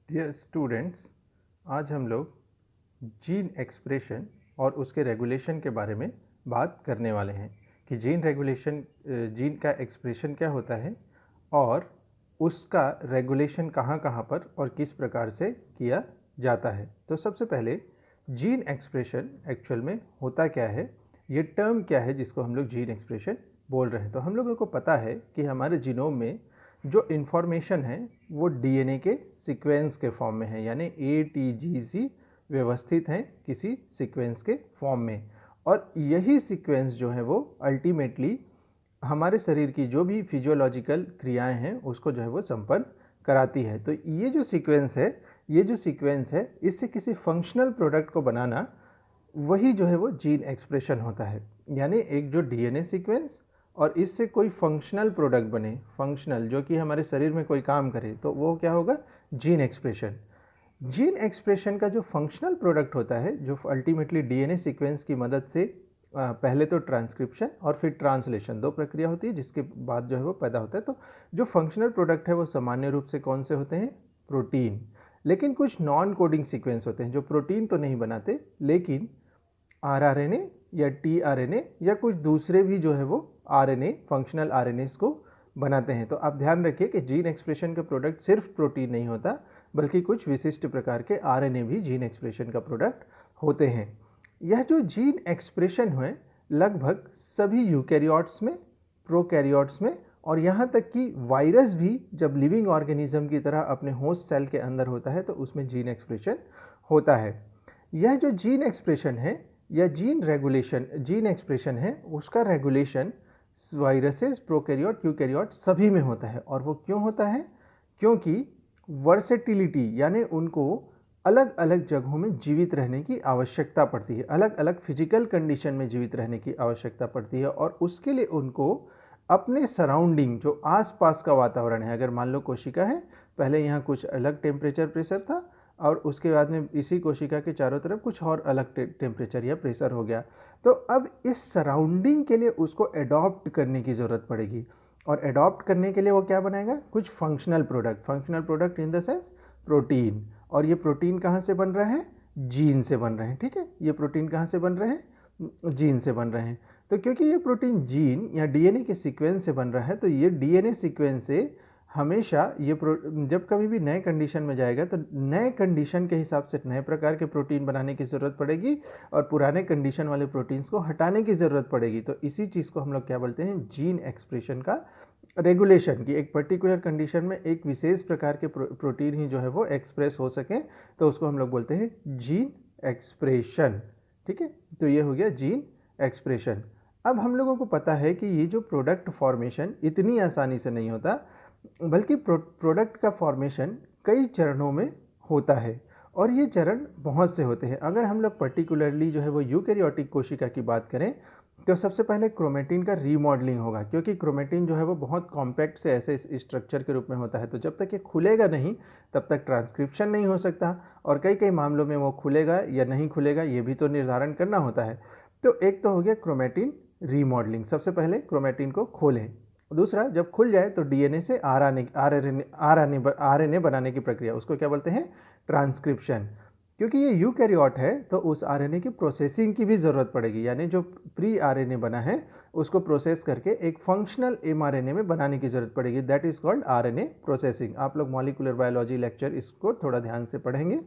Dear students, आज हम लोग जीन एक्सप्रेशन और उसके रेगुलेशन के बारे में बात करने वाले हैं कि जीन का एक्सप्रेशन क्या होता है और उसका रेगुलेशन कहाँ कहाँ पर और किस प्रकार से किया जाता है। तो सबसे पहले जीन एक्सप्रेशन एक्चुअल में होता क्या है, ये टर्म क्या है जिसको हम लोग जीन एक्सप्रेशन बोल रहे हैं। तो हम लोगों को पता है कि हमारे जीनोम में जो इन्फॉर्मेशन है वो डीएनए के सीक्वेंस के फॉर्म में है, यानी ATGC व्यवस्थित हैं किसी सीक्वेंस के फॉर्म में, और यही सीक्वेंस जो है वो अल्टीमेटली हमारे शरीर की जो भी फिजियोलॉजिकल क्रियाएं हैं उसको जो है वो संपन्न कराती है। तो ये जो सीक्वेंस है इससे किसी फंक्शनल प्रोडक्ट को बनाना, वही जो है वो जीन एक्सप्रेशन होता है। यानी एक जो डीएनए सीक्वेंस और इससे कोई फंक्शनल प्रोडक्ट बने, फंक्शनल जो कि हमारे शरीर में कोई काम करे, तो वो क्या होगा, जीन एक्सप्रेशन। जीन एक्सप्रेशन का जो फंक्शनल प्रोडक्ट होता है, जो अल्टीमेटली डीएनए सीक्वेंस की मदद से पहले तो ट्रांसक्रिप्शन और फिर ट्रांसलेशन, दो प्रक्रिया होती है जिसके बाद जो है वो पैदा होता है। तो जो फंक्शनल प्रोडक्ट है वो सामान्य रूप से कौन से होते हैं, प्रोटीन। लेकिन कुछ नॉन कोडिंग सीक्वेंस होते हैं जो प्रोटीन तो नहीं बनाते, लेकिन आरआरएनए या टीआरएनए या कुछ दूसरे भी जो है वो आरएनए, फंक्शनल आरएनएस को बनाते हैं। तो आप ध्यान रखिए कि जीन एक्सप्रेशन का प्रोडक्ट सिर्फ प्रोटीन नहीं होता, बल्कि कुछ विशिष्ट प्रकार के आरएनए भी जीन एक्सप्रेशन का प्रोडक्ट होते हैं। यह जो जीन एक्सप्रेशन है लगभग सभी यूकैरियोट्स में, प्रोकैरियोट्स में, और यहाँ तक कि वायरस भी जब लिविंग ऑर्गेनिज्म की तरह अपने होस्ट सेल के अंदर होता है तो उसमें जीन एक्सप्रेशन होता है। यह जो जीन एक्सप्रेशन है या जीन एक्सप्रेशन है, उसका रेगुलेशन वायरसेस, प्रोकैरियोट, यूकैरियोट सभी में होता है। और वो क्यों होता है? क्योंकि वर्सेटिलिटी, यानी उनको अलग अलग जगहों में जीवित रहने की आवश्यकता पड़ती है, अलग अलग फिजिकल कंडीशन में जीवित रहने की आवश्यकता पड़ती है, और उसके लिए उनको अपने सराउंडिंग, जो आसपास का वातावरण है, अगर मान लो कोशिका है, पहले यहाँ कुछ अलग टेम्परेचर प्रेशर था और उसके बाद में इसी कोशिका के चारों तरफ कुछ और अलग टेम्परेचर या प्रेशर हो गया, तो अब इस सराउंडिंग के लिए उसको एडॉप्ट करने की ज़रूरत पड़ेगी। और एडॉप्ट करने के लिए वो क्या बनाएगा, कुछ functional product in the sense protein. और ये प्रोटीन कहाँ से बन रहा है, जीन से बन रहे हैं। ठीक है, ये प्रोटीन कहाँ से बन रहे हैं, जीन से बन रहे हैं। तो क्योंकि ये प्रोटीन जीन या डीएनए के सीक्वेंस से बन रहा है, तो ये डीएनए सीक्वेंस से हमेशा ये जब कभी भी नए कंडीशन में जाएगा तो नए कंडीशन के हिसाब से नए प्रकार के प्रोटीन बनाने की ज़रूरत पड़ेगी और पुराने कंडीशन वाले प्रोटीन्स को हटाने की ज़रूरत पड़ेगी। तो इसी चीज़ को हम लोग क्या बोलते हैं, जीन एक्सप्रेशन का रेगुलेशन। की एक पर्टिकुलर कंडीशन में एक विशेष प्रकार के प्रोटीन ही जो है वो एक्सप्रेस हो सके, तो उसको हम लोग बोलते हैं जीन एक्सप्रेशन। ठीक है, तो ये हो गया जीन एक्सप्रेशन। अब हम लोगों को पता है कि ये जो प्रोडक्ट फॉर्मेशन इतनी आसानी से नहीं होता, बल्कि प्रोडक्ट का फॉर्मेशन कई चरणों में होता है, और ये चरण बहुत से होते हैं। अगर हम लोग पर्टिकुलरली जो है वो यूकैरियोटिक कोशिका की बात करें, तो सबसे पहले क्रोमेटिन का रीमॉडलिंग होगा, क्योंकि क्रोमेटिन जो है वो बहुत कॉम्पैक्ट से ऐसे स्ट्रक्चर के रूप में होता है, तो जब तक ये खुलेगा नहीं तब तक ट्रांसक्रिप्शन नहीं हो सकता, और कई कई मामलों में वो खुलेगा या नहीं खुलेगा ये भी तो निर्धारण करना होता है। तो एक तो हो गया क्रोमेटिन रीमॉडलिंग, सबसे पहले क्रोमेटिन को खोलें। दूसरा, जब खुल जाए तो डीएनए से आरएनए बनाने की प्रक्रिया, उसको क्या बोलते हैं, ट्रांसक्रिप्शन। क्योंकि ये यूकैरियोट है तो उस आरएनए की प्रोसेसिंग की भी ज़रूरत पड़ेगी, यानी जो प्री आरएनए बना है उसको प्रोसेस करके एक फंक्शनल एमआरएनए में बनाने की ज़रूरत पड़ेगी, that is called RNA processing. आप लोग मॉलिक्यूलर बायोलॉजी लेक्चर इसको थोड़ा ध्यान से पढ़ेंगे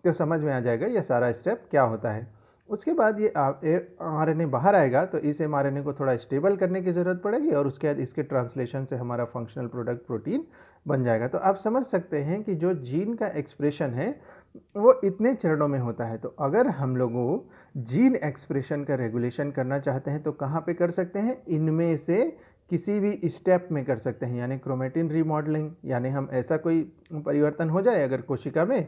तो समझ में आ जाएगा ये सारा स्टेप क्या होता है। उसके बाद ये आरएनए बाहर आएगा तो इस एमआरएनए को थोड़ा स्टेबल करने की ज़रूरत पड़ेगी, और उसके बाद इसके ट्रांसलेशन से हमारा फंक्शनल प्रोडक्ट प्रोटीन बन जाएगा। तो आप समझ सकते हैं कि जो जीन का एक्सप्रेशन है वो इतने चरणों में होता है। तो अगर हम लोगों जीन एक्सप्रेशन का रेगुलेशन करना चाहते हैं तो कहाँ पे कर सकते हैं, इनमें से किसी भी स्टेप में कर सकते हैं, यानी क्रोमेटिन रीमॉडलिंग, यानी हम ऐसा कोई परिवर्तन हो जाए अगर कोशिका में,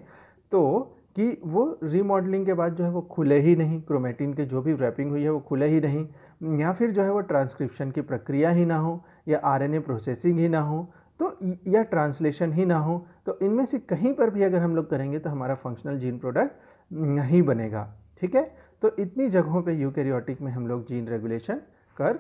तो कि वो रीमॉडलिंग के बाद जो है वो खुले ही नहीं, क्रोमेटिन के जो भी रैपिंग हुई है वो खुले ही नहीं, या फिर जो है वो ट्रांसक्रिप्शन की प्रक्रिया ही ना हो, या आरएनए प्रोसेसिंग ही ना हो, तो या ट्रांसलेशन ही ना हो, तो इनमें से कहीं पर भी अगर हम लोग करेंगे तो हमारा फंक्शनल जीन प्रोडक्ट नहीं बनेगा। ठीक है, तो इतनी जगहों पे यूकैरियोटिक में हम लोग जीन रेगुलेशन कर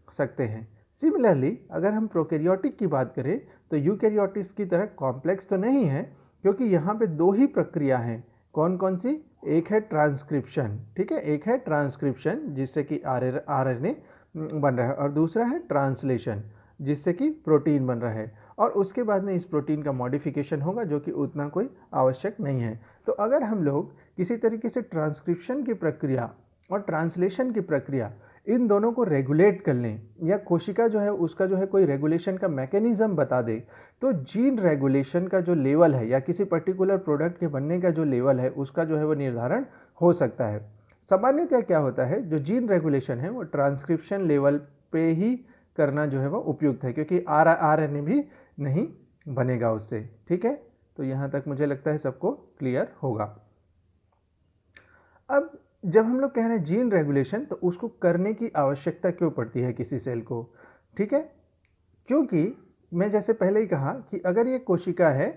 सकते हैं। सिमिलरली अगर हम प्रोकैरियोटिक की बात करें तो यूकैरियोटिक्स की तरह कॉम्प्लेक्स तो नहीं है, क्योंकि यहाँ पे दो ही प्रक्रिया हैं। कौन कौन सी? एक है ट्रांसक्रिप्शन, ठीक है, एक है ट्रांसक्रिप्शन जिससे कि आरएनए बन रहा है, और दूसरा है ट्रांसलेशन जिससे कि प्रोटीन बन रहा है, और उसके बाद में इस प्रोटीन का मॉडिफिकेशन होगा जो कि उतना कोई आवश्यक नहीं है। तो अगर हम लोग किसी तरीके से ट्रांसक्रिप्शन की प्रक्रिया और ट्रांसलेशन की प्रक्रिया इन दोनों को रेगुलेट कर लें, या कोशिका जो है उसका जो है कोई रेगुलेशन का मैकेनिज्म बता दे, तो जीन रेगुलेशन का जो लेवल है या किसी पर्टिकुलर प्रोडक्ट के बनने का जो लेवल है उसका जो है वो निर्धारण हो सकता है। सामान्यतः क्या होता है, जो जीन रेगुलेशन है वो ट्रांसक्रिप्शन लेवल पे ही करना जो है वो उपयुक्त है, क्योंकि आरएनए भी नहीं बनेगा उससे, ठीक है। तो यहाँ तक मुझे लगता है सबको क्लियर होगा। अब जब हम लोग कह रहे हैं जीन रेगुलेशन, तो उसको करने की आवश्यकता क्यों पड़ती है किसी सेल को, ठीक है। क्योंकि मैं जैसे पहले ही कहा कि अगर ये कोशिका है,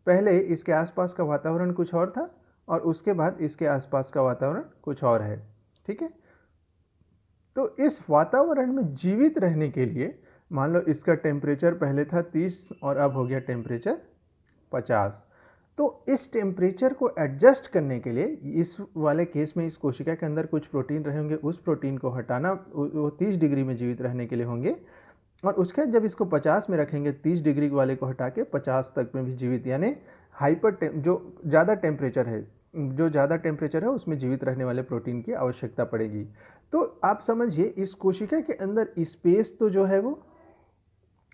पहले इसके आसपास का वातावरण कुछ और था और उसके बाद इसके आसपास का वातावरण कुछ और है, ठीक है। तो इस वातावरण में जीवित रहने के लिए मान लो इसका टेम्परेचर पहले था 30 और अब हो गया टेम्परेचर 50। तो इस टेम्परेचर को एडजस्ट करने के लिए इस वाले केस में इस कोशिका के अंदर कुछ प्रोटीन रहे होंगे, उस प्रोटीन को हटाना, वो 30 डिग्री में जीवित रहने के लिए होंगे, और उसके बाद जब इसको 50 में रखेंगे, 30 डिग्री वाले को हटा के 50 तक में भी जीवित, यानी जो ज़्यादा टेम्परेचर है उसमें जीवित रहने वाले प्रोटीन की आवश्यकता पड़ेगी। तो आप समझिए इस कोशिका के अंदर स्पेस तो जो है वो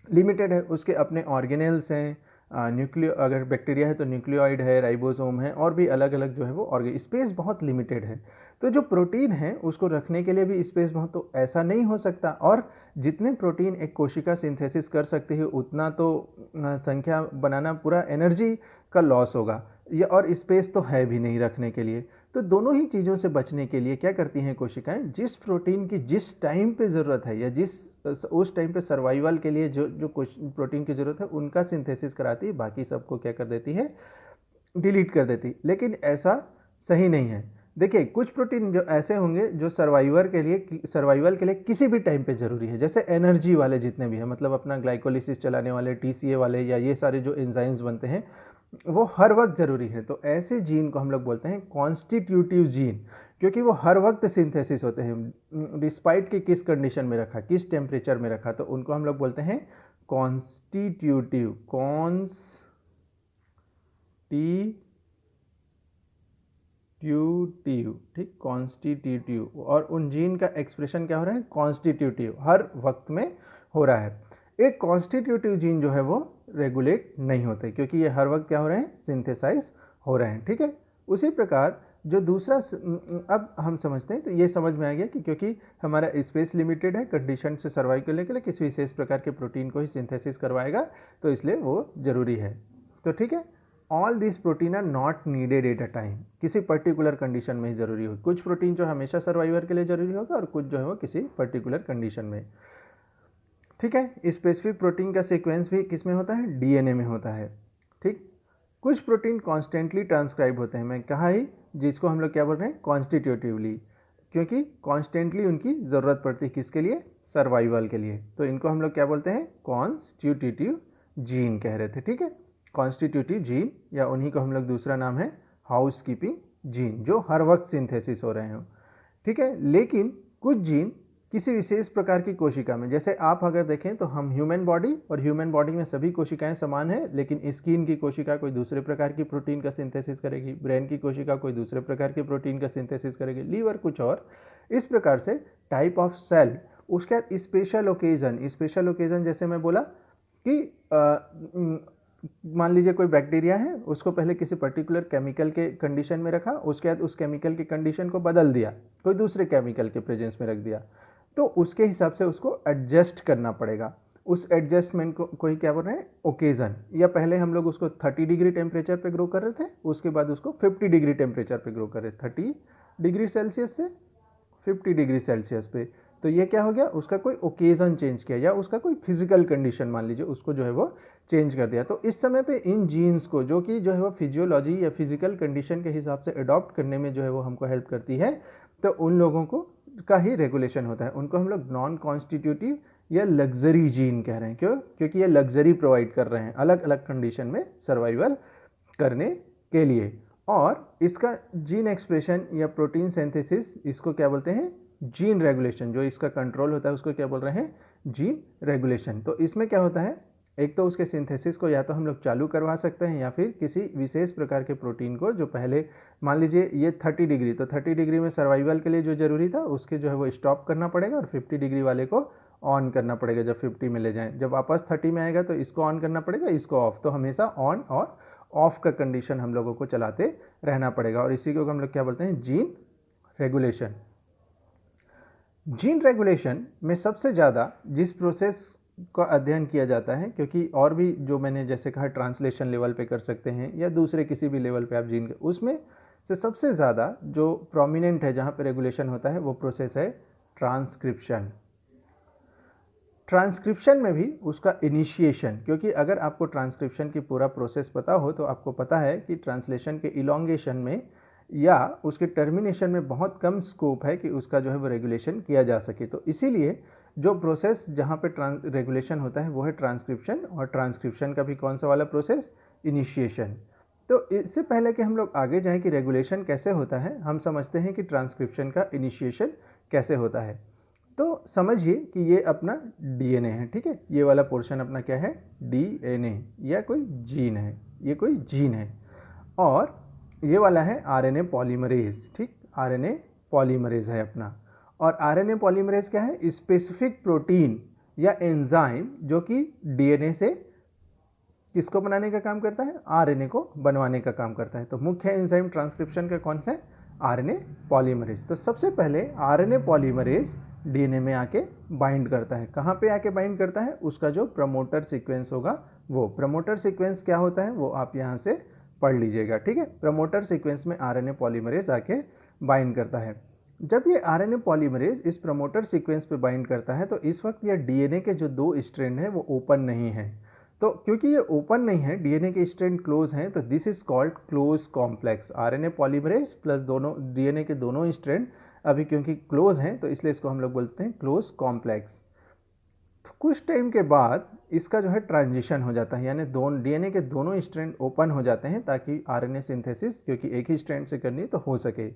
लिमिटेड है, उसके अपने ऑर्गेनेल्स हैं, अगर बैक्टीरिया है तो न्यूक्लियोइड है, राइबोसोम है, और भी अलग अलग जो है वो स्पेस बहुत लिमिटेड है। तो जो प्रोटीन है उसको रखने के लिए भी स्पेस बहुत, तो ऐसा नहीं हो सकता, और जितने प्रोटीन एक कोशिका सिंथेसिस कर सकती है उतना तो संख्या बनाना पूरा एनर्जी का लॉस होगा, या और स्पेस तो है भी नहीं रखने के लिए। तो दोनों ही चीज़ों से बचने के लिए क्या करती हैं कोशिकाएं, जिस प्रोटीन की जिस टाइम पे ज़रूरत है या उस टाइम पे सर्वाइवल के लिए जो प्रोटीन की ज़रूरत है उनका सिंथेसिस कराती है, बाकी सबको क्या कर देती है, डिलीट कर देती। लेकिन ऐसा सही नहीं है। देखिए कुछ प्रोटीन जो ऐसे होंगे जो सर्वाइवल के लिए किसी भी टाइम पे ज़रूरी है, जैसे एनर्जी वाले जितने भी हैं, मतलब अपना ग्लाइकोलिसिस चलाने वाले, टीसीए वाले, या ये सारे जो एंजाइम्स बनते हैं वो हर वक्त ज़रूरी है। तो ऐसे जीन को हम लोग बोलते हैं कॉन्स्टिट्यूटिव जीन, क्योंकि वो हर वक्त सिंथेसिस होते हैं, डिस्पाइट कि किस कंडीशन में रखा, किस टेम्परेचर में रखा, तो उनको हम लोग बोलते हैं कॉन्स्टिट्यूटिव, ठीक, कॉन्स्टिट्यूटिव। और उन जीन का एक्सप्रेशन क्या हो रहा है, कॉन्स्टिट्यूटिव, हर वक्त में हो रहा है। एक कॉन्स्टिट्यूटिव जीन जो है वो रेगुलेट नहीं होते, क्योंकि ये हर वक्त क्या हो रहे हैं, सिंथेसाइज हो रहे हैं, ठीक है। उसी प्रकार जो दूसरा अब हम समझते हैं, तो ये समझ में आ गया कि क्योंकि हमारा स्पेस लिमिटेड है, कंडीशन से सर्वाइव करने के लिए किसी विशेष प्रकार के प्रोटीन को ही सिंथेसिस करवाएगा, तो इसलिए वो जरूरी है। तो ठीक है, all this protein are not needed at a time, किसी पर्टिकुलर कंडीशन में ही जरूरी हो। कुछ प्रोटीन जो हमेशा सर्वाइवर के लिए जरूरी होगा और कुछ जो है वो किसी पर्टिकुलर कंडीशन में, ठीक है। स्पेसिफिक प्रोटीन का सीक्वेंस भी किस में होता है, डीएनए में होता है, ठीक। कुछ प्रोटीन कॉन्स्टेंटली ट्रांसक्राइब होते हैं, मैं कहा ही, जिसको हम लोग क्या बोल रहे हैं, कॉन्स्टिट्यूटिवली, क्योंकि कॉन्स्टेंटली उनकी ज़रूरत पड़ती है, किसके लिए, सर्वाइवल के लिए। तो इनको हम लोग क्या बोलते हैं, कॉन्स्टिट्यूटिव जीन कह रहे थे, ठीक है। कॉन्स्टिट्यूटिव जीन, या उन्हीं को हम लोग दूसरा नाम है हाउस कीपिंग जीन, जो हर वक्त सिंथेसिस हो रहे हो, ठीक है। लेकिन कुछ जीन किसी विशेष प्रकार की कोशिका में, जैसे आप अगर देखें तो हम ह्यूमन बॉडी, और ह्यूमन बॉडी में सभी कोशिकाएं समान है, लेकिन स्किन की कोशिका कोई दूसरे प्रकार की प्रोटीन का सिंथेसिस करेगी, ब्रेन की कोशिका कोई दूसरे प्रकार की प्रोटीन का सिंथेसिस करेगी, लीवर कुछ और। इस प्रकार से टाइप ऑफ सेल, उसके बाद स्पेशल ओकेजन, जैसे मैं बोला कि मान लीजिए कोई बैक्टीरिया है, उसको पहले किसी पर्टिकुलर केमिकल के कंडीशन में रखा, उसके बाद उस केमिकल के कंडीशन को बदल दिया, कोई दूसरे केमिकल के प्रेजेंस में रख दिया, तो उसके हिसाब से उसको एडजस्ट करना पड़ेगा। उस एडजस्टमेंट को ही क्या बोल रहे हैं, ओकेजन। या पहले हम लोग उसको 30 डिग्री टेम्परेचर पे ग्रो कर रहे थे, उसके बाद उसको 50 डिग्री टेम्परेचर पे ग्रो कर रहे, 30 डिग्री सेल्सियस से 50 डिग्री सेल्सियस पे। तो ये क्या हो गया, उसका कोई ओकेजन चेंज किया, या उसका कोई फिजिकल कंडीशन मान लीजिए उसको जो है वो चेंज कर दिया। तो इस समय पे इन जीन्स को, जो कि जो है वो फिजियोलॉजी या फिजिकल कंडीशन के हिसाब से अडॉप्ट करने में जो है वो हमको हेल्प करती है, तो उन लोगों को का ही रेगुलेशन होता है। उनको हम लोग नॉन कॉन्स्टिट्यूटिव या लग्जरी जीन कह रहे हैं। क्यों, क्योंकि ये लग्जरी प्रोवाइड कर रहे हैं, अलग अलग कंडीशन में सर्वाइवल करने के लिए। और इसका जीन एक्सप्रेशन या प्रोटीन सिंथेसिस, इसको क्या बोलते हैं, जीन रेगुलेशन। जो इसका कंट्रोल होता है उसको क्या बोल रहे हैं, जीन रेगुलेशन। तो इसमें क्या होता है, एक तो उसके सिंथेसिस को या तो हम लोग चालू करवा सकते हैं या फिर किसी विशेष प्रकार के प्रोटीन को जो पहले, मान लीजिए ये 30 डिग्री, तो 30 डिग्री में सर्वाइवल के लिए जो जरूरी था उसके जो है वो स्टॉप करना पड़ेगा और 50 डिग्री वाले को ऑन करना पड़ेगा जब 50 में ले जाएं। जब वापस 30 में आएगा तो इसको ऑन करना पड़ेगा, इसको ऑफ। तो हमेशा ऑन और ऑफ का कंडीशन हम लोगों को चलाते रहना पड़ेगा और इसी को हम लोग क्या बोलते हैं, जीन रेगुलेशन। जीन रेगुलेशन में सबसे ज़्यादा जिस प्रोसेस का अध्ययन किया जाता है, क्योंकि और भी जो मैंने जैसे कहा ट्रांसलेशन लेवल पे कर सकते हैं या दूसरे किसी भी लेवल पे आप जीन, उसमें से सबसे ज़्यादा जो प्रोमिनेंट है जहाँ पे रेगुलेशन होता है वो प्रोसेस है ट्रांसक्रिप्शन। ट्रांसक्रिप्शन में भी उसका इनिशिएशन, क्योंकि अगर आपको ट्रांसक्रिप्शन की पूरा प्रोसेस पता हो तो आपको पता है कि ट्रांसलेशन के इलोंगेशन में या उसके टर्मिनेशन में बहुत कम स्कोप है कि उसका जो है वो रेगुलेशन किया जा सके। तो इसीलिए जो प्रोसेस जहाँ पे रेगुलेशन होता है वो है ट्रांसक्रिप्शन, और ट्रांसक्रिप्शन का भी कौन सा वाला प्रोसेस, इनिशिएशन। तो इससे पहले कि हम लोग आगे जाएं कि रेगुलेशन कैसे होता है, हम समझते हैं कि ट्रांसक्रिप्शन का इनिशिएशन कैसे होता है। तो समझिए कि ये अपना डीएनए है, ठीक है, ये वाला पोर्शन अपना क्या है, डीएनए या कोई जीन है, ये कोई जीन है। और ये वाला है आरएनए पॉलीमरेज, ठीक, आरएनए पॉलीमरेज है अपना। और आरएनए पॉलीमरेज क्या है, स्पेसिफिक प्रोटीन या एंजाइम जो कि डीएनए से किसको बनाने का काम करता है, आरएनए को बनवाने का काम करता है। तो मुख्य एंजाइम ट्रांसक्रिप्शन का कौन सा है, आरएनए पॉलीमरेज। तो सबसे पहले आरएनए पॉलीमरेज डीएनए में आके बाइंड करता है। कहाँ पे आके बाइंड करता है, उसका जो प्रमोटर सीक्वेंस होगा वो प्रमोटर सीक्वेंस क्या होता है वो आप यहाँ से पढ़ लीजिएगा, ठीक है। प्रमोटर सीक्वेंस में आरएनए पॉलीमरेज आके बाइंड करता है। जब ये आरएनए पॉलीमरेज इस प्रमोटर सीक्वेंस पे बाइंड करता है तो इस वक्त ये डीएनए के जो 2 स्ट्रैंड हैं वो ओपन नहीं है। तो क्योंकि ये ओपन नहीं है, डीएनए के स्ट्रैंड क्लोज हैं, तो this is called close complex. RNA polymerase plus दोनों डीएनए के दोनों स्ट्रैंड अभी क्योंकि क्लोज हैं तो इसलिए इसको हम लोग बोलते हैं क्लोज कॉम्प्लेक्स। तो कुछ टाइम के बाद इसका जो है ट्रांजिशन हो जाता है, यानी दोनों डीएनए के दोनों स्ट्रैंड ओपन हो जाते हैं ताकि आरएनए सिंथेसिस, क्योंकि एक ही स्ट्रैंड से करनी है तो हो सके।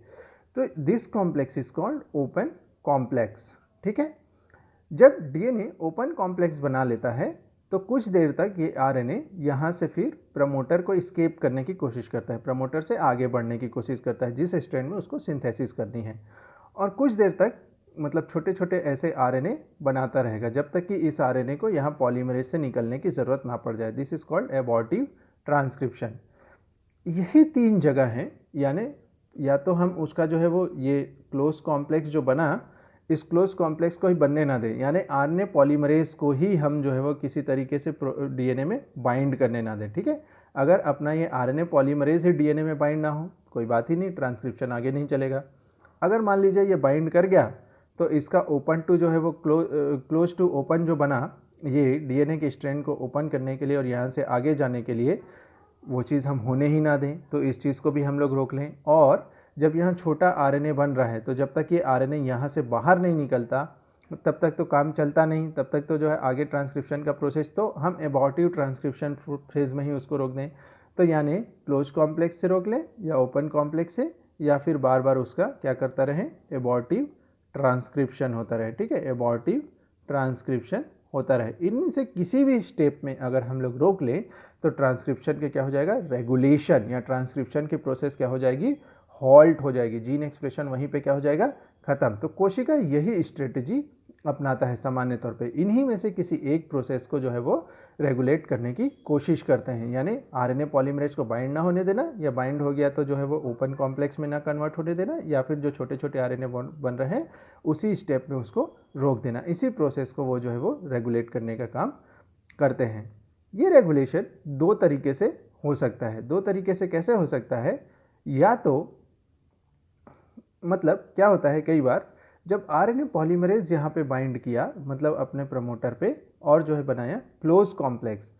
तो this complex is called open complex, ठीक है। जब डीएनए ओपन कॉम्प्लेक्स बना लेता है तो कुछ देर तक ये आरएनए यहाँ से फिर प्रमोटर को स्केप करने की कोशिश करता है, प्रमोटर से आगे बढ़ने की कोशिश करता है जिस स्ट्रैंड में उसको सिंथेसिस करनी है। और कुछ देर तक मतलब छोटे छोटे ऐसे आरएनए बनाता रहेगा जब तक कि इस आरएनए को यहाँ पॉलीमरेज से निकलने की ज़रूरत ना पड़ जाए। This is called abortive transcription. यही 3 जगह हैं, यानी या तो हम उसका जो है वो ये क्लोज कॉम्प्लेक्स जो बना, इस क्लोज कॉम्प्लेक्स को ही बनने ना दें, यानी आरएनए पॉलीमरेज को ही हम जो है वो किसी तरीके से डीएनए में बाइंड करने ना दें, ठीक है। अगर अपना ये आरएनए पॉलीमरेज ही डीएनए में बाइंड ना हो कोई बात ही नहीं, ट्रांसक्रिप्शन आगे नहीं चलेगा। अगर मान लीजिए ये बाइंड कर गया तो इसका ओपन टू जो है वो क्लोज टू ओपन जो बना, ये डीएनए के स्ट्रैंड को ओपन करने के लिए और यहाँ से आगे जाने के लिए वो चीज़ हम होने ही ना दें, तो इस चीज़ को भी हम लोग रोक लें। और जब यहाँ छोटा आरएनए बन रहा है तो जब तक ये आरएनए यहाँ से बाहर नहीं निकलता तब तक तो काम चलता नहीं, तब तक तो जो है आगे ट्रांसक्रिप्शन का प्रोसेस तो हम एबॉर्टिव ट्रांसक्रिप्शन फेज में ही उसको रोक दें। तो यानी क्लोज कॉम्प्लेक्स से रोक लें या ओपन कॉम्प्लेक्स से, या फिर बार बार उसका क्या करता रहे, एबॉर्टिव ट्रांसक्रिप्शन होता रहे, ठीक है, एबॉर्टिव ट्रांसक्रिप्शन होता रहे। इनमें से किसी भी स्टेप में अगर हम लोग रोक लें तो ट्रांसक्रिप्शन के क्या हो जाएगा, रेगुलेशन, या ट्रांसक्रिप्शन की प्रोसेस क्या हो जाएगी, हॉल्ट हो जाएगी, जीन एक्सप्रेशन वहीं पे क्या हो जाएगा, खत्म। तो कोशिका यही स्ट्रेटजी अपनाता है सामान्य तौर पे, इन्हीं में से किसी एक प्रोसेस को जो है वो रेगुलेट करने की कोशिश करते हैं, यानी आरएनए पॉलीमरेज को बाइंड ना होने देना, या बाइंड हो गया तो जो है वो ओपन कॉम्प्लेक्स में ना कन्वर्ट होने देना, या फिर जो छोटे छोटे आरएनए बन रहे हैं उसी स्टेप में उसको रोक देना। इसी प्रोसेस को वो जो है वो रेगुलेट करने का काम करते हैं। ये रेगुलेशन 2 तरीके से हो सकता है। 2 तरीके से कैसे हो सकता है, या तो मतलब क्या होता है, कई बार जब आरएनए पॉलीमरेज यहाँ पे बाइंड किया, मतलब अपने प्रमोटर पे, और जो है बनाया क्लोज कॉम्प्लेक्स,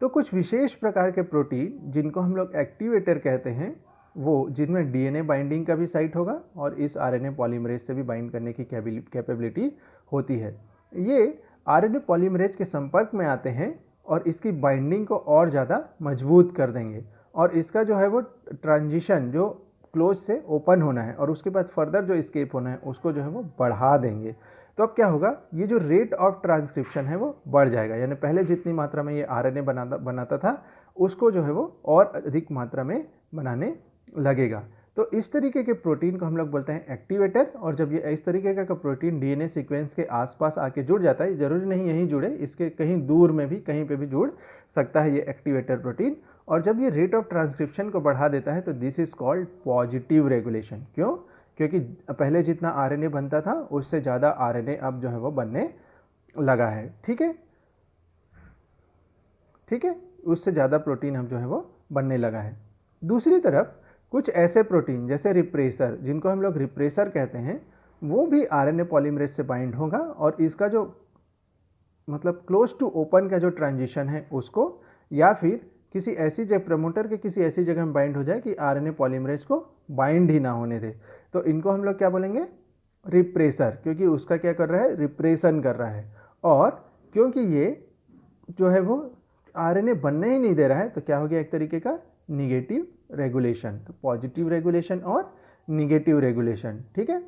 तो कुछ विशेष प्रकार के प्रोटीन जिनको हम लोग एक्टिवेटर कहते हैं, वो जिनमें डीएनए बाइंडिंग का भी साइट होगा और इस आरएनए पॉलीमरेज से भी बाइंड करने की कैपेबिलिटी होती है, ये आरएनए पॉलीमरेज के संपर्क में आते हैं और इसकी बाइंडिंग को और ज़्यादा मजबूत कर देंगे। और इसका जो है वो ट्रांजिशन जो क्लोज से ओपन होना है और उसके बाद फर्दर जो एस्केप होना है उसको जो है वो बढ़ा देंगे। तो अब क्या होगा, ये जो रेट ऑफ ट्रांसक्रिप्शन है वो बढ़ जाएगा, यानी पहले जितनी मात्रा में ये आरएनए बनाता था उसको जो है वो और अधिक मात्रा में बनाने लगेगा। तो इस तरीके के प्रोटीन को हम लोग बोलते हैं एक्टिवेटर। और जब ये इस तरीके का प्रोटीन डीएनए सीक्वेंस के आसपास आके जुड़ जाता है, जरूरी नहीं यहीं जुड़े, इसके कहीं दूर में भी कहीं पे भी जुड़ सकता है ये एक्टिवेटर प्रोटीन। और जब ये रेट ऑफ ट्रांसक्रिप्शन को बढ़ा देता है तो this is called positive regulation. क्यों? क्योंकि पहले जितना आरएनए बनता था उससे ज़्यादा आरएनए अब जो है वो बनने लगा है। ठीक है, ठीक है, उससे ज़्यादा प्रोटीन अब जो है वो बनने लगा है। दूसरी तरफ कुछ ऐसे प्रोटीन जैसे रिप्रेसर, जिनको हम लोग रिप्रेसर कहते हैं, वो भी आरएनए पॉलीमरेज से बाइंड होगा और इसका जो मतलब क्लोज टू ओपन का जो ट्रांजिशन है उसको, या फिर किसी ऐसी जगह प्रमोटर के किसी ऐसी जगह में बाइंड हो जाए कि आरएनए पॉलीमरेज को बाइंड ही ना होने दे, तो इनको हम लोग क्या बोलेंगे, रिप्रेसर, क्योंकि उसका क्या कर रहा है, रिप्रेशन कर रहा है। और क्योंकि ये जो है वो आरएनए बनने ही नहीं दे रहा है तो क्या हो गया, एक तरीके का निगेटिव रेगुलेशन। तो पॉजिटिव रेगुलेशन और निगेटिव रेगुलेशन। ठीक है,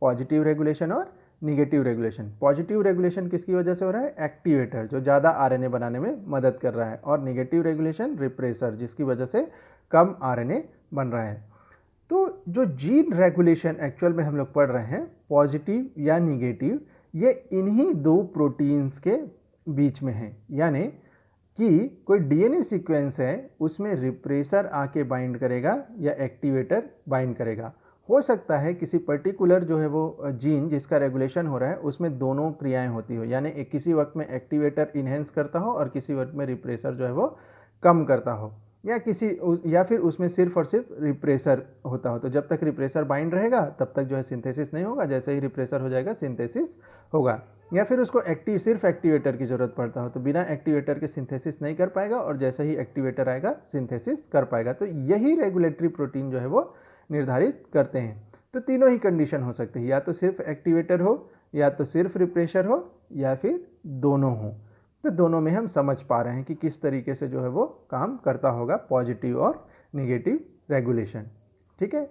पॉजिटिव रेगुलेशन और निगेटिव रेगुलेशन। पॉजिटिव रेगुलेशन किसकी वजह से हो रहा है, एक्टिवेटर जो ज़्यादा आरएनए बनाने में मदद कर रहा है, और निगेटिव रेगुलेशन रिप्रेसर जिसकी वजह से कम आरएनए बन रहा है। तो जो जीन रेगुलेशन एक्चुअल में हम लोग पढ़ रहे हैं, पॉजिटिव या निगेटिव, ये इन्हीं दो प्रोटीन्स के बीच में है। यानी कि कोई डीएनए सीक्वेंस है उसमें रिप्रेसर आके बाइंड करेगा या एक्टिवेटर बाइंड करेगा। हो सकता है किसी पर्टिकुलर जो है वो जीन जिसका रेगुलेशन हो रहा है उसमें दोनों क्रियाएं होती हो, यानी एक किसी वक्त में एक्टिवेटर इन्हेंस करता हो और किसी वक्त में रिप्रेसर जो है वो कम करता हो, या फिर उसमें सिर्फ और सिर्फ रिप्रेसर होता हो। तो जब तक रिप्रेसर बाइंड रहेगा तब तक जो है सिंथेसिस नहीं होगा, जैसे ही रिप्रेसर हो जाएगा सिंथेसिस होगा। या फिर उसको सिर्फ एक्टिवेटर की जरूरत पड़ता हो तो बिना एक्टिवेटर के सिंथेसिस नहीं कर पाएगा, और जैसे ही एक्टिवेटर आएगा सिंथेसिस कर पाएगा। तो यही रेगुलेटरी प्रोटीन जो है वो निर्धारित करते हैं। तो तीनों ही कंडीशन हो सकती है, या तो सिर्फ एक्टिवेटर हो, या तो सिर्फ रिप्रेसर हो, या फिर दोनों हो। तो दोनों में हम समझ पा रहे हैं कि किस तरीके से जो है वो काम करता होगा पॉजिटिव और निगेटिव रेगुलेशन। ठीक है,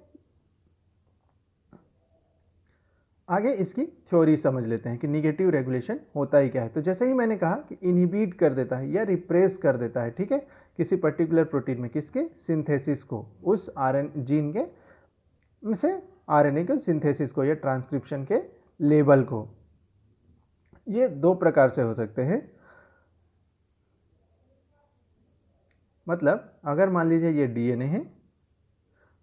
आगे इसकी थ्योरी समझ लेते हैं कि निगेटिव रेगुलेशन होता ही क्या है। तो जैसे ही मैंने कहा कि इनहिबिट कर देता है या रिप्रेस कर देता है, ठीक है, किसी पर्टिकुलर प्रोटीन में किसके सिंथेसिस को, उस जीन के से आरएनए के सिंथेसिस को या ट्रांसक्रिप्शन के लेवल को। ये दो प्रकार से हो सकते हैं। मतलब अगर मान लीजिए ये डीएनए है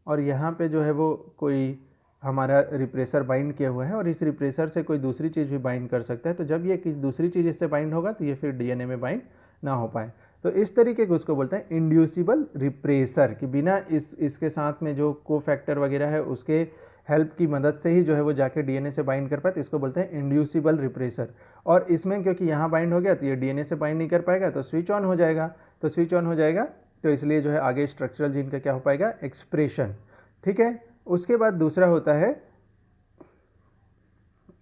और यहाँ पे जो है वो कोई हमारा रिप्रेसर बाइंड किया हुआ है और इस रिप्रेसर से कोई दूसरी चीज़ भी बाइंड कर सकता है, तो जब ये किसी दूसरी चीज़ इससे बाइंड होगा तो ये फिर डीएनए में बाइंड ना हो पाए। तो इस तरीके को उसको बोलते हैं इंड्यूसिबल रिप्रेसर, कि बिना इसके साथ में जो कोफैक्टर वगैरह है उसके हेल्प की मदद से ही जो है वो जाके डीएनए से बाइंड कर पाए, तो इसको बोलते हैं इंड्यूसिबल रिप्रेसर। और इसमें क्योंकि यहाँ बाइंड हो गया तो ये डीएनए से बाइंड नहीं कर पाएगा तो स्विच ऑन हो जाएगा, तो स्विच ऑन हो जाएगा तो इसलिए जो है आगे स्ट्रक्चरल जीन का क्या हो पाएगा, एक्सप्रेशन। ठीक है, उसके बाद दूसरा होता है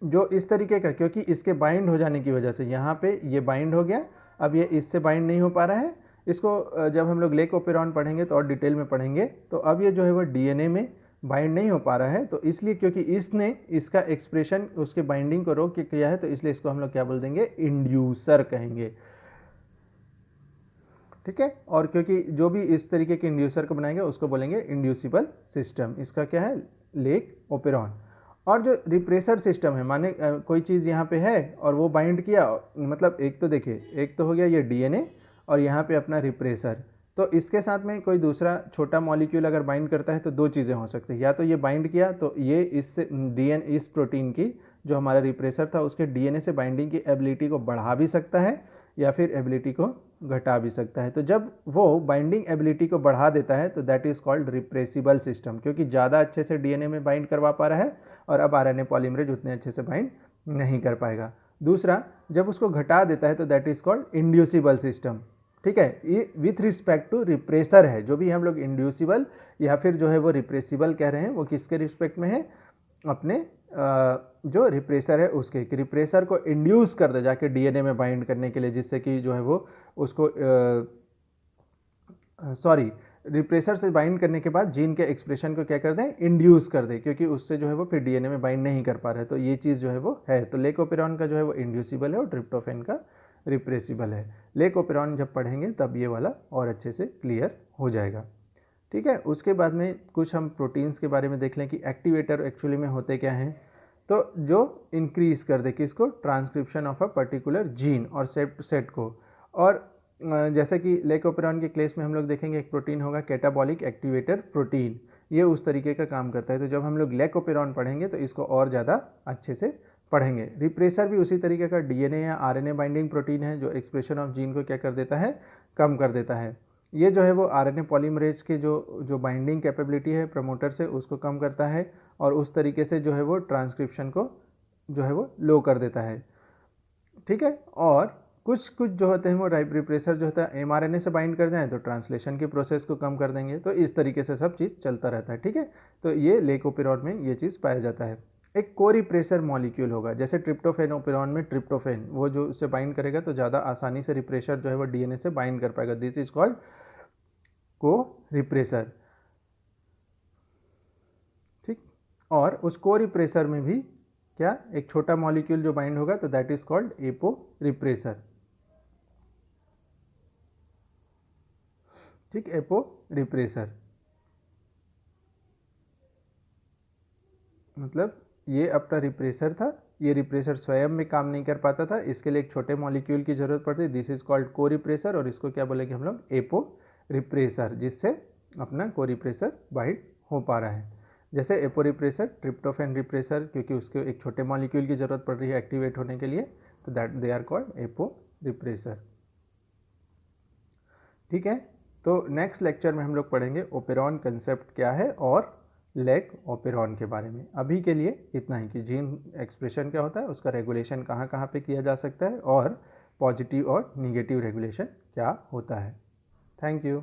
जो इस तरीके का, क्योंकि इसके बाइंड हो जाने की वजह से यहाँ पे ये बाइंड हो गया, अब ये इससे बाइंड नहीं हो पा रहा है। इसको जब हम लोग लेकोपेरॉन पढ़ेंगे तो और डिटेल में पढ़ेंगे, तो अब ये जो है वो डीएनए में बाइंड नहीं हो पा रहा है, तो इसलिए क्योंकि इसने इसका एक्सप्रेशन उसके बाइंडिंग को रोक के किया है, तो इसलिए इसको हम लोग क्या बोल देंगे, इंड्यूसर कहेंगे। ठीक है, और क्योंकि जो भी इस तरीके के इंड्यूसर को बनाएंगे उसको बोलेंगे इंड्यूसिबल सिस्टम। इसका क्या है, लेकोपेरॉन। और जो रिप्रेसर सिस्टम है, माने कोई चीज़ यहाँ पे है और वो बाइंड किया, मतलब एक तो देखिए, एक तो हो गया ये डीएनए और यहाँ पे अपना रिप्रेसर, तो इसके साथ में कोई दूसरा छोटा मॉलिक्यूल अगर बाइंड करता है तो दो चीज़ें हो सकती है, या तो ये बाइंड किया तो ये इस प्रोटीन की जो हमारा रिप्रेसर था उसके डीएनए से बाइंडिंग की एबिलिटी को बढ़ा भी सकता है या फिर एबिलिटी को घटा भी सकता है। तो जब वो बाइंडिंग एबिलिटी को बढ़ा देता है तो that is called repressible system, क्योंकि ज़्यादा अच्छे से डीएनए में बाइंड करवा पा रहा है और अब आरएनए पॉलीमरेज उतने अच्छे से बाइंड नहीं कर पाएगा। दूसरा, जब उसको घटा देता है तो that is called inducible system. ठीक है, ये विथ रिस्पेक्ट टू रिप्रेसर है, जो भी हम लोग इंड्यूसिबल या फिर जो है वो रिप्रेसिबल कह रहे हैं वो किसके रिस्पेक्ट में है, अपने जो रिप्रेसर है उसके, रिप्रेसर को इंड्यूस कर दे जाके डीएनए में बाइंड करने के लिए, जिससे कि जो है वो उसको रिप्रेसर से बाइंड करने के बाद जीन के एक्सप्रेशन को क्या कर दें, इंड्यूस कर दें, क्योंकि उससे जो है वो फिर डीएनए में बाइंड नहीं कर पा रहा है। तो ये चीज़ जो है वो है। तो लेकोपेरॉन का जो है वो इंड्यूसिबल है और ट्रिप्टोफैन का रिप्रेसिबल है। लेकोपेरॉन जब पढ़ेंगे तब ये वाला और अच्छे से क्लियर हो जाएगा। ठीक है, उसके बाद में कुछ हम प्रोटीन्स के बारे में देख लें कि एक्टिवेटर एक्चुअली में होते क्या हैं। तो जो इंक्रीज कर दे किसको, transcription of a particular gene और सेट को। और जैसे कि लेकोपेरॉन के केस में हम लोग देखेंगे एक प्रोटीन होगा कैटाबॉलिक एक्टिवेटर प्रोटीन, ये उस तरीके का काम करता है। तो जब हम लोग लेकोपेरॉन पढ़ेंगे तो इसको और ज़्यादा अच्छे से पढ़ेंगे। रिप्रेसर भी उसी तरीके का डीएनए या आरएनए बाइंडिंग प्रोटीन है जो एक्सप्रेशन ऑफ जीन को क्या कर देता है, कम कर देता है। ये जो है वो आरएनए पॉलीमरेज के जो बाइंडिंग कैपेबिलिटी है प्रमोटर से उसको कम करता है और उस तरीके से जो है वो ट्रांसक्रिप्शन को जो है वो लो कर देता है। ठीक है, और कुछ जो होते हैं वो रिप्रेसर जो होता है एमआरएनए से बाइंड कर जाएं तो ट्रांसलेशन की प्रोसेस को कम कर देंगे। तो इस तरीके से सब चीज़ चलता रहता है। ठीक है, तो ये लेकोपेरॉन में ये चीज़ पाया जाता है। एक को रिप्रेसर मॉलिक्यूल होगा, जैसे ट्रिप्टोफेनोपेरॉन में ट्रिप्टोफेन, वो जो उससे बाइंड करेगा तो ज़्यादा आसानी से रिप्रेसर जो है वो डीएनए से बाइंड कर पाएगा। दिस इज कॉल्ड को रिप्रेसर। ठीक, और उस को रिप्रेसर में भी क्या एक छोटा मॉलिक्यूल जो बाइंड होगा तो that is called aporepressor. ठीक, एपो रिप्रेसर मतलब ये अपना रिप्रेसर था, ये रिप्रेसर स्वयं में काम नहीं कर पाता था, इसके लिए एक छोटे मॉलिक्यूल की जरूरत पड़ती, दिस इज कॉल्ड को रिप्रेसर। और इसको क्या बोलेंगे हम लोग, एपो रिप्रेसर, जिससे अपना को रिप्रेसर बाइंड हो पा रहा है। जैसे एपो रिप्रेसर ट्रिप्टोफैन रिप्रेसर, क्योंकि उसके एक छोटे मॉलिक्यूल की जरूरत पड़ रही है एक्टिवेट होने के लिए, तो that they are called aporepressor. ठीक है, तो नेक्स्ट लेक्चर में हम लोग पढ़ेंगे ओपेरॉन कंसेप्ट क्या है और लेग ओपेरॉन के बारे में। अभी के लिए इतना ही कि जीन एक्सप्रेशन क्या होता है, उसका रेगुलेशन कहाँ कहाँ पे किया जा सकता है और पॉजिटिव और निगेटिव रेगुलेशन क्या होता है। Thank you.